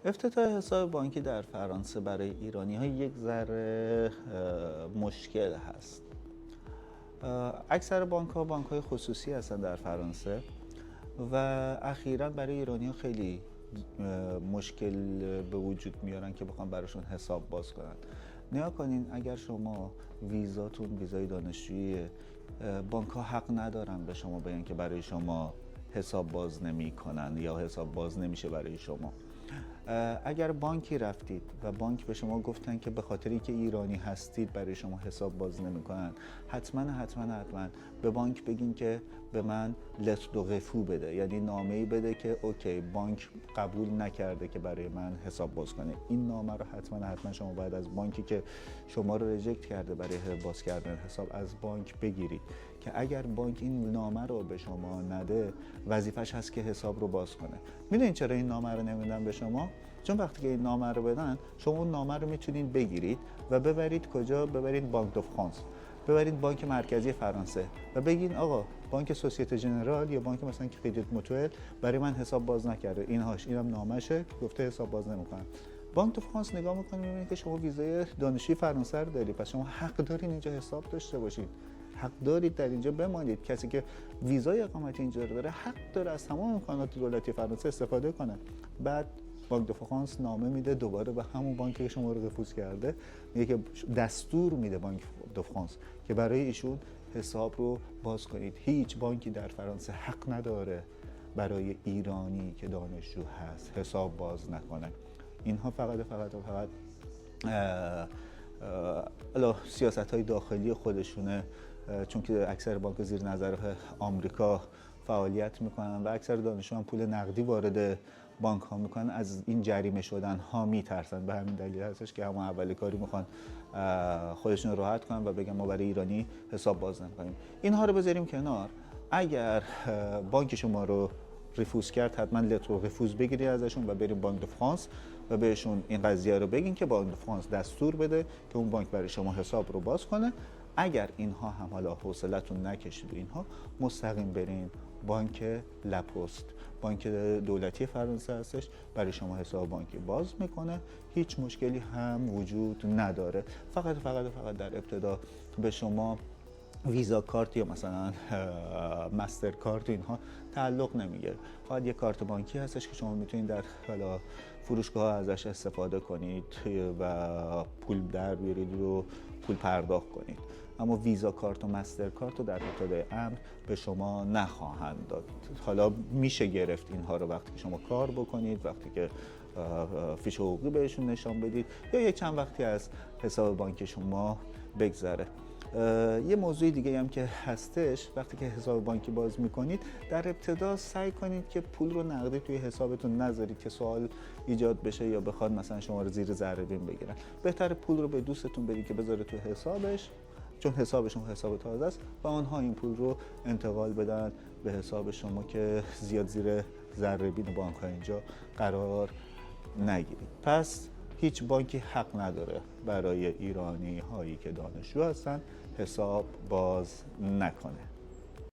افتتاح حساب بانکی در فرانسه برای ایرانی‌ها یک ذره مشکل هست. اکثر بانک‌های خصوصی هستن در فرانسه و اخیراً برای ایرانی‌ها خیلی مشکل به وجود میارن که بخوام براشون حساب باز کنن. نیا کنین اگر شما ویزاتون ویزای دانشجویی، بانک‌ها حق ندارن به شما بگن که برای شما حساب باز نمی‌کنن یا حساب باز نمیشه برای شما. اگر بانکی رفتید و بانک به شما گفتن که به خاطری که ایرانی هستید برای شما حساب باز نمی‌کنن، حتما به بانک بگین که به من لتر دو رفو بده، یعنی نامه‌ای بده که اوکی بانک قبول نکرده که برای من حساب باز کنه. این نامه رو حتما شما باید از بانکی که شما رو ریجکت کرده برای باز کردن حساب از بانک بگیرید که اگر بانک این نامه رو به شما نده، وظیفش هست که حساب رو باز کنه. میدونین چرا این نامه رو نمیدن به شما؟ چون وقتی که این نامه رو بدن، شما اون نامه رو میتونید بگیرید و ببرید کجا؟ ببرید بانک دو فرانس، ببرید بانک مرکزی فرانسه و بگین آقا بانک سوسیته ژنرال یا بانک مثلا که کردیت موتوئل برای من حساب باز نکرده، اینم نامشه گفته حساب باز نمیکنه. بانک دو فرانس نگاه میکنه میبینه که شما ویزای دانشجوی فرانسه رو دارید، پس شما حق دارین اینجا حساب داشته باشید، حق دارید در اینجا بمانید. کسی که ویزای اقامت اینجا داره حق داره از تمام امکانات دولتی فرانسه استفاده کنه. بعد بانک دو فرانس نامه میده دوباره به همون بانکی که شما رو رفوز کرده، میگه که دستور میده بانک دو فرانس که برای ایشون حساب رو باز کنید. هیچ بانکی در فرانسه حق نداره برای ایرانی که دانشجو هست حساب باز نکنه. اینها فقط سیاست های داخلی خودشونه، چون که اکثر بانک زیر نظر آمریکا فعالیت میکنن و اکثر دانشجویان پول نقدی وارد بانک ها میکنن، از این جریمه شدن ها میترسن. به همین دلیل هستش که همون اولی کاری میخوان خودشون راحت کنن و بگن ما برای ایرانی حساب باز نمیکنیم. اینها رو بذاریم کنار. اگر بانک شما رو ریفوز کرد، حتما لتر ریفوز بگیرید ازشون و بریم بانک دو فرانس و بهشون این قضیه رو بگین که بانک دو فرانس دستور بده که اون بانک برای شما حساب رو باز کنه. اگر اینها هم حالا حوصلتون نکشید اینها، مستقیم برین بانک لپوست، بانک دولتی فرانسه هستش، برای شما حساب بانکی باز میکنه. هیچ مشکلی هم وجود نداره. فقط در ابتدا به شما ویزا کارت یا مثلا مستر کارت اینها تعلق نمیگیره. فقط یه کارت بانکی هستش که شما میتونید در حالا فروشگاه ازش استفاده کنید و پول در بیارید و پول پرداخت کنید. اما ویزا کارت و مستر کارت رو در ابتدای امر به شما نخواهند داد. حالا میشه گرفت اینها رو وقتی که شما کار بکنید، وقتی که فیش حقوقی بهشون نشان بدید یا یک چند وقتی از حساب بانکی شما بگذره. یه موضوع دیگه هم که هستش، وقتی که حساب بانکی باز میکنید در ابتدا سعی کنید که پول رو نقدی توی حسابتون نذارید که سوال ایجاد بشه یا بخواد مثلا شما رو زیر ذره بین بگیرن. بهتره پول رو به دوستتون بدید که بذاره توی حسابش، چون حسابشون حساب تازه است و آنها این پول رو انتقال بدن به حساب شما که زیاد زیر ذره بین بانک ها اینجا قرار نگیرید. پس هیچ بانکی حق نداره برای ایرانی هایی که دانشجو هستن حساب باز نکنه.